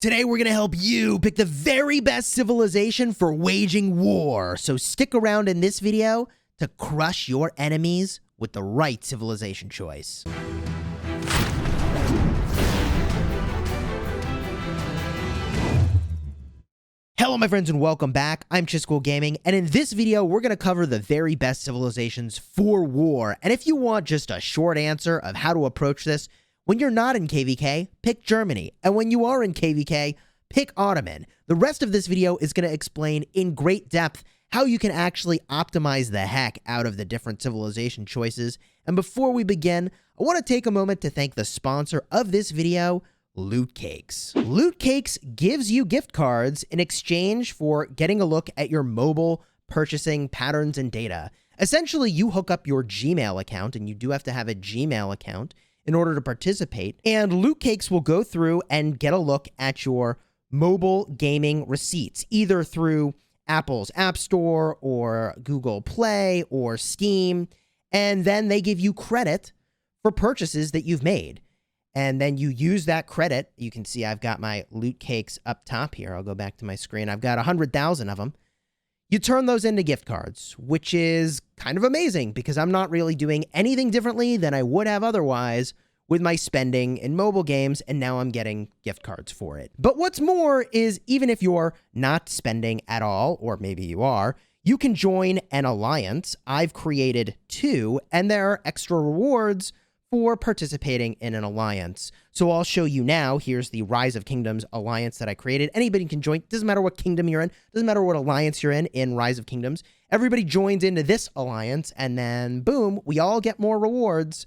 Today we're going to help you pick the very best civilization for waging war. So stick around in this video to crush your enemies with the right civilization choice. Hello my friends and welcome back. I'm Chisgule Gaming, and in this video we're going to cover the very best civilizations for war. And if you want just a short answer of how to approach this, when you're not in KVK, pick Germany. And when you are in KVK, pick Ottoman. The rest of this video is going to explain in great depth how you can actually optimize the heck out of the different civilization choices. And before we begin, I want to take a moment to thank the sponsor of this video, Loot Cakes. Loot Cakes gives you gift cards in exchange for getting a look at your mobile purchasing patterns and data. Essentially, you hook up your Gmail account, and you do have to have a Gmail account in order to participate, and Loot Cakes will go through and get a look at your mobile gaming receipts, either through Apple's App Store or Google Play or Steam, and then they give you credit for purchases that you've made. And then you use that credit. You can see I've got my Loot Cakes up top here. I'll go back to my screen. I've got 100,000 of them. You turn those into gift cards, which is kind of amazing because I'm not really doing anything differently than I would have otherwise with my spending in mobile games, and now I'm getting gift cards for it. But what's more is, even if you're not spending at all, or maybe you are, you can join an alliance. I've created two, and there are extra rewards for participating in an alliance. So I'll show you now. Here's the Rise of Kingdoms alliance that I created. Anybody can join. Doesn't matter what kingdom you're in. Doesn't matter what alliance you're in Rise of Kingdoms. Everybody joins into this alliance, and then boom, we all get more rewards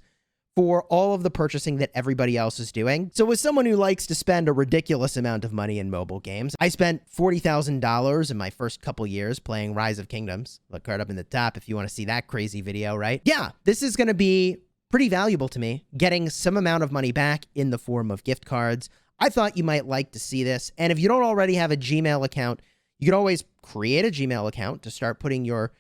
for all of the purchasing that everybody else is doing. So as someone who likes to spend a ridiculous amount of money in mobile games, I spent $40,000 in my first couple years playing Rise of Kingdoms. Look right up in the top if you want to see that crazy video, right? Yeah, this is going to be pretty valuable to me, getting some amount of money back in the form of gift cards. I thought you might like to see this. And if you don't already have a Gmail account, you can always create a Gmail account to start putting your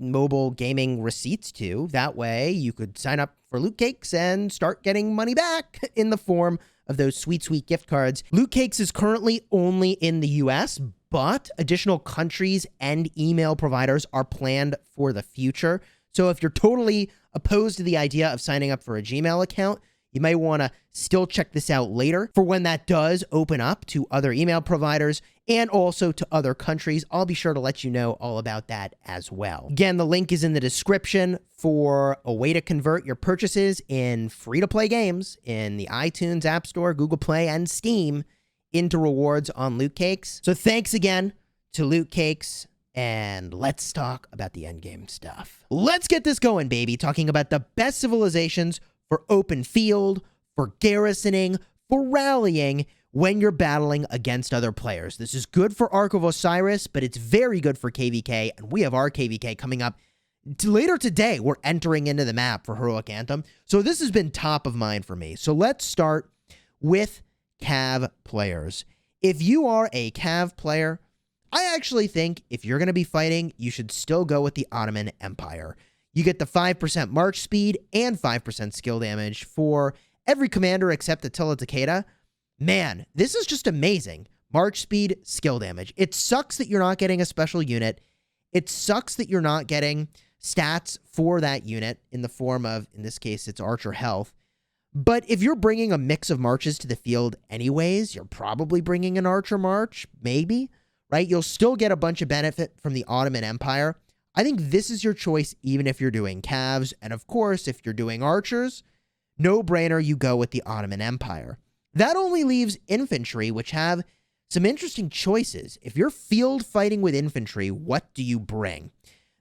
mobile gaming receipts to. That way you could sign up for Loot Cakes and start getting money back in the form of those sweet, sweet gift cards. Loot Cakes is currently only in the US, but additional countries and email providers are planned for the future. So if you're totally opposed to the idea of signing up for a Gmail account, you might want to still check this out later for when that does open up to other email providers and also to other countries. I'll be sure to let you know all about that as well. Again, the link is in the description for a way to convert your purchases in free-to-play games in the iTunes App Store, Google Play, and Steam into rewards on Loot Cakes. So thanks again to Loot Cakes, and let's talk about the endgame stuff. Let's get this going, baby, talking about the best civilizations for open field, for garrisoning, for rallying when you're battling against other players. This is good for Ark of Osiris, but it's very good for KVK, and we have our KVK coming up later today. We're entering into the map for Heroic Anthem, so this has been top of mind for me. So let's start with Cav players. If you are a Cav player, I actually think if you're going to be fighting, you should still go with the Ottoman Empire. You get the 5% march speed and 5% skill damage for every commander except Attila Takeda. Man, this is just amazing. March speed, skill damage. It sucks that you're not getting a special unit. It sucks that you're not getting stats for that unit in the form of, in this case, it's archer health. But if you're bringing a mix of marches to the field anyways, you're probably bringing an archer march, maybe, right? You'll still get a bunch of benefit from the Ottoman Empire. I think this is your choice even if you're doing Cavs. And of course, if you're doing archers, no brainer, you go with the Ottoman Empire. That only leaves infantry, which have some interesting choices. If you're field fighting with infantry, what do you bring?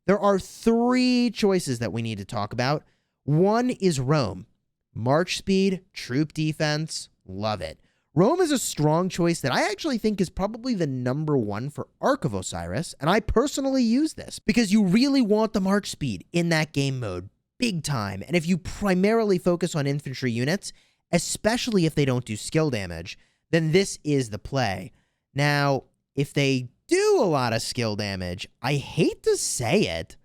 There are three choices that we need to talk about. One is Rome. March speed, troop defense, love it. Rome is a strong choice that I actually think is probably the #1 for Ark of Osiris, and I personally use this because you really want the march speed in that game mode, big time. And if you primarily focus on infantry units, especially if they don't do skill damage, then this is the play. Now, if they do a lot of skill damage, I hate to say it,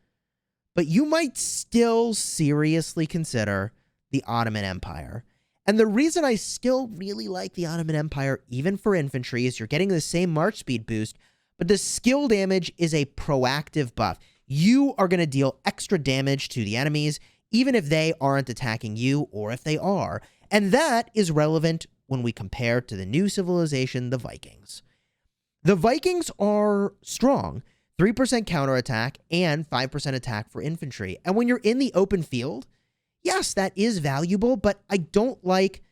but you might still seriously consider the Ottoman Empire. And the reason I still really like the Ottoman Empire, even for infantry, is you're getting the same march speed boost, but the skill damage is a proactive buff. You are going to deal extra damage to the enemies, even if they aren't attacking you or if they are. And that is relevant when we compare to the new civilization, the Vikings. The Vikings are strong, 3% counterattack and 5% attack for infantry. And when you're in the open field, yes, that is valuable, but I don't like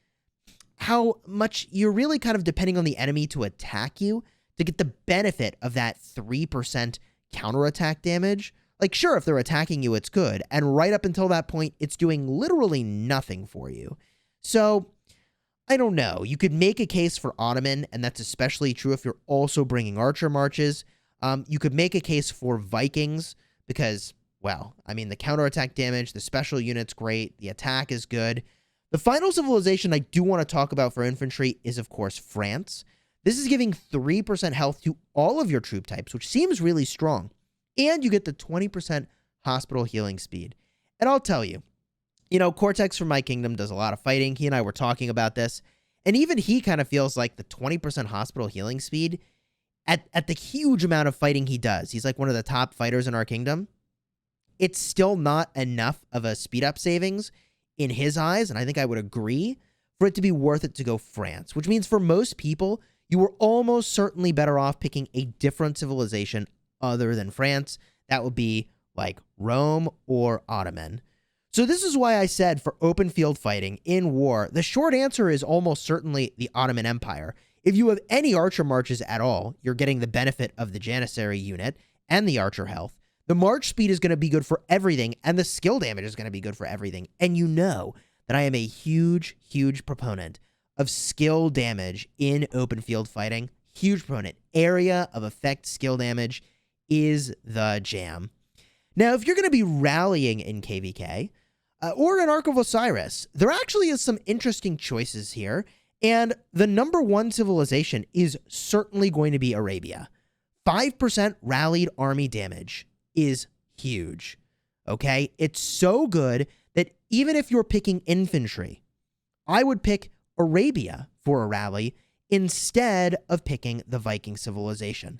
how much you're really kind of depending on the enemy to attack you to get the benefit of that 3% counterattack damage. Like, sure, if they're attacking you, it's good. And right up until that point, it's doing literally nothing for you. So, I don't know. You could make a case for Ottoman, and that's especially true if you're also bringing archer marches. You could make a case for Vikings because, well, I mean, the counterattack damage, the special unit's great, the attack is good. The final civilization I do want to talk about for infantry is, of course, France. This is giving 3% health to all of your troop types, which seems really strong. And you get the 20% hospital healing speed. And I'll tell you, Cortex from My Kingdom does a lot of fighting. He and I were talking about this. And even he kind of feels like the 20% hospital healing speed, at the huge amount of fighting he does, he's like one of the top fighters in our kingdom, it's still not enough of a speed up savings in his eyes, and I think I would agree, for it to be worth it to go France, which means for most people, you were almost certainly better off picking a different civilization other than France. That would be like Rome or Ottoman. So this is why I said for open field fighting in war, the short answer is almost certainly the Ottoman Empire. If you have any archer marches at all, you're getting the benefit of the Janissary unit and the archer health. The march speed is going to be good for everything, and the skill damage is going to be good for everything. And you know that I am a huge, huge proponent of skill damage in open field fighting. Huge proponent. Area of effect skill damage is the jam. Now, if you're going to be rallying in KVK or in Ark of Osiris, there actually is some interesting choices here. And the number one civilization is certainly going to be Arabia. 5% rallied army damage is huge, okay? It's so good that even if you're picking infantry, I would pick Arabia for a rally instead of picking the Viking civilization.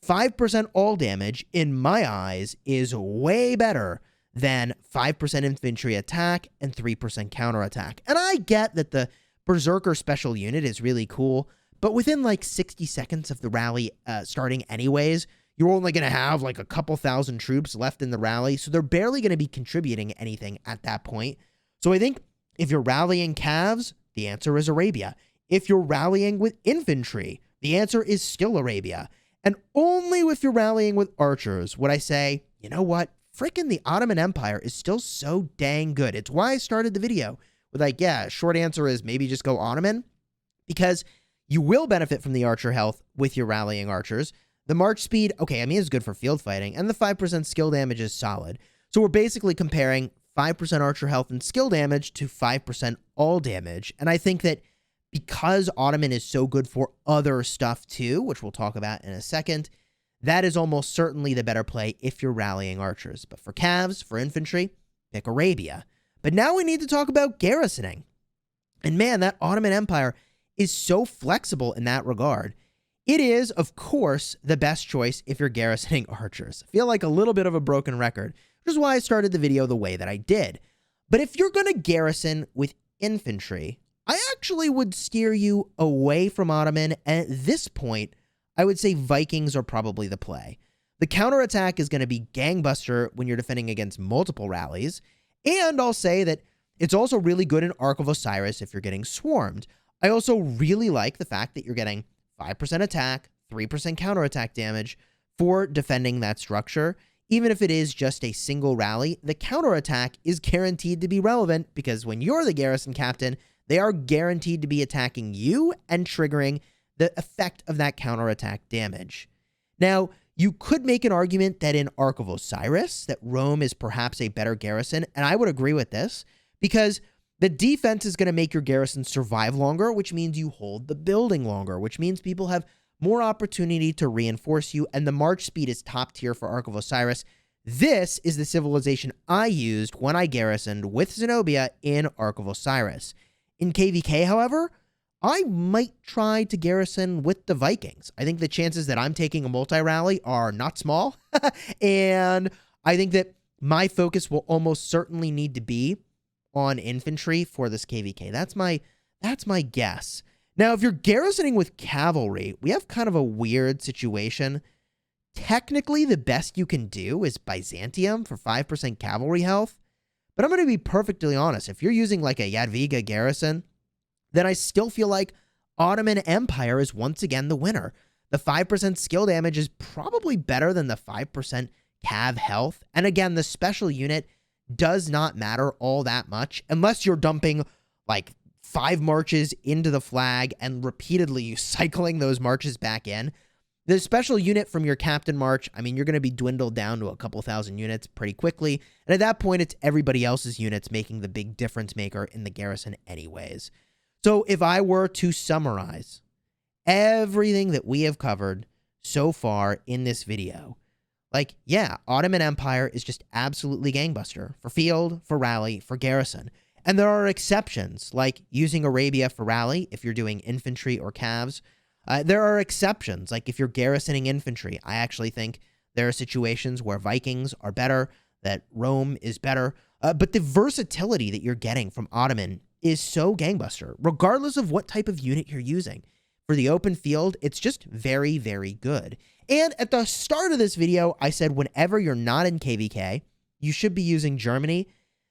5% all damage, in my eyes, is way better than 5% infantry attack and 3% counterattack. And I get that the Berserker special unit is really cool, but within like 60 seconds of the rally starting anyways, you're only going to have like a couple thousand troops left in the rally, so they're barely going to be contributing anything at that point. So I think if you're rallying calves, the answer is Arabia. If you're rallying with infantry, the answer is still Arabia. And only if you're rallying with archers would I say, you know what? Frickin' the Ottoman Empire is still so dang good. It's why I started the video with like, yeah, short answer is maybe just go Ottoman, because you will benefit from the archer health with your rallying archers. The march speed, okay, I mean, it's good for field fighting, and the 5% skill damage is solid. So we're basically comparing 5% archer health and skill damage to 5% all damage. And I think that because Ottoman is so good for other stuff too, which we'll talk about in a second, that is almost certainly the better play if you're rallying archers. But for calves, for infantry, pick Arabia. But now we need to talk about garrisoning. And man, that Ottoman Empire is so flexible in that regard. It is, of course, the best choice if you're garrisoning archers. I feel like a little bit of a broken record, which is why I started the video the way that I did. But if you're going to garrison with infantry, I actually would steer you away from Ottoman, and at this point, I would say Vikings are probably the play. The counterattack is going to be gangbuster when you're defending against multiple rallies, and I'll say that it's also really good in Ark of Osiris if you're getting swarmed. I also really like the fact that you're getting 5% attack, 3% counterattack damage for defending that structure. Even if it is just a single rally, the counterattack is guaranteed to be relevant because when you're the garrison captain, they are guaranteed to be attacking you and triggering the effect of that counterattack damage. Now, you could make an argument that in Ark of Osiris, that Rome is perhaps a better garrison, and I would agree with this, because the defense is going to make your garrison survive longer, which means you hold the building longer, which means people have more opportunity to reinforce you, and the march speed is top tier for Ark of Osiris. This is the civilization I used when I garrisoned with Zenobia in Ark of Osiris. In KVK, however, I might try to garrison with the Vikings. I think the chances that I'm taking a multi-rally are not small. And I think that my focus will almost certainly need to be on infantry for this KVK. That's my guess. Now, if you're garrisoning with cavalry, we have kind of a weird situation. Technically, the best you can do is Byzantium for 5% cavalry health. But I'm going to be perfectly honest. If you're using like a Jadwiga garrison, then I still feel like Ottoman Empire is once again the winner. The 5% skill damage is probably better than the 5% cav health. And again, the special unit does not matter all that much unless you're dumping like 5 marches into the flag and repeatedly cycling those marches back in. The special unit from your captain march, I mean, you're going to be dwindled down to a couple thousand units pretty quickly. And at that point, it's everybody else's units making the big difference maker in the garrison anyways. So if I were to summarize everything that we have covered so far in this video, like, yeah, Ottoman Empire is just absolutely gangbuster for field, for rally, for garrison. And there are exceptions, like using Arabia for rally if you're doing infantry or cavs. There are exceptions, like if you're garrisoning infantry. I actually think there are situations where Vikings are better, that Rome is better. But the versatility that you're getting from Ottoman is so gangbuster, regardless of what type of unit you're using. For the open field, it's just very, very good. And at the start of this video, I said whenever you're not in KVK, you should be using Germany.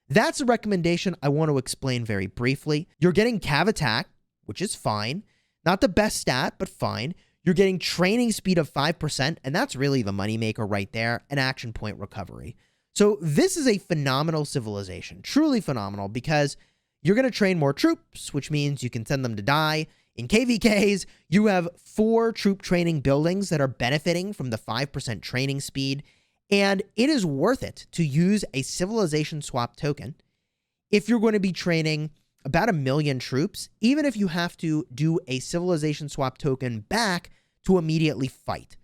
That's a recommendation I want to explain very briefly. You're getting cav attack, which is fine. Not the best stat, but fine. You're getting training speed of 5%, and that's really the moneymaker right there, and action point recovery. So this is a phenomenal civilization, truly phenomenal, because you're going to train more troops, which means you can send them to die. In KVKs, you have 4 troop training buildings that are benefiting from the 5% training speed, and it is worth it to use a civilization swap token if you're going to be training about 1 million troops, even if you have to do a civilization swap token back to immediately fight.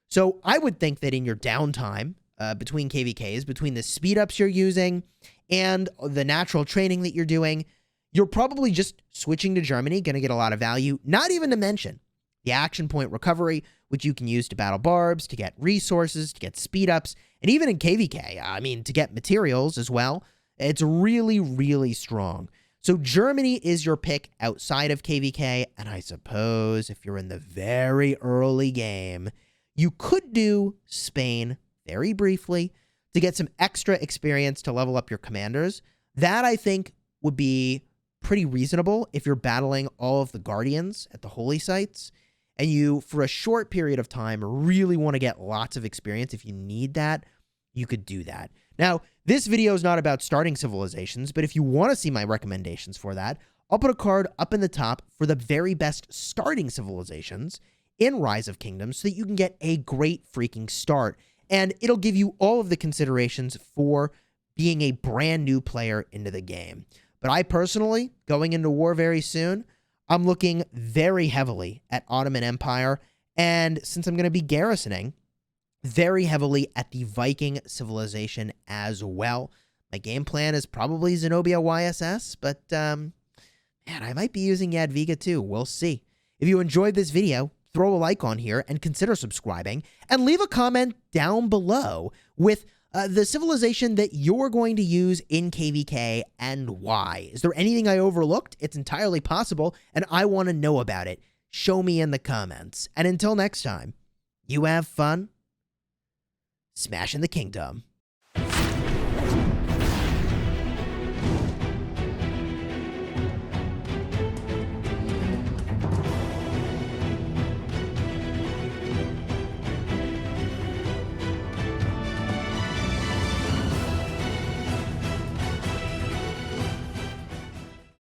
So I would think that in your downtime between KVKs, between the speed ups you're using and the natural training that you're doing, you're probably just switching to Germany, going to get a lot of value, not even to mention the action point recovery, which you can use to battle barbs, to get resources, to get speed ups, and even in KVK, I mean, to get materials as well. It's really, really strong. So Germany is your pick outside of KVK, and I suppose if you're in the very early game, you could do Spain very briefly to get some extra experience to level up your commanders. That, I think, would be pretty reasonable if you're battling all of the Guardians at the holy sites, and you, for a short period of time, really want to get lots of experience. If you need that, you could do that. Now, this video is not about starting civilizations, but if you want to see my recommendations for that, I'll put a card up in the top for the very best starting civilizations in Rise of Kingdoms so that you can get a great freaking start. And it'll give you all of the considerations for being a brand new player into the game. But I personally, going into war very soon, I'm looking very heavily at Ottoman Empire. And since I'm going to be garrisoning, very heavily at the Viking civilization as well. My game plan is probably Zenobia YSS, but man, I might be using Jadwiga too. We'll see. If you enjoyed this video, throw a like on here and consider subscribing, and leave a comment down below with the civilization that you're going to use in KVK and why. Is there anything I overlooked? It's entirely possible, and I want to know about it. Show me in the comments. And until next time, you have fun smashing the kingdom.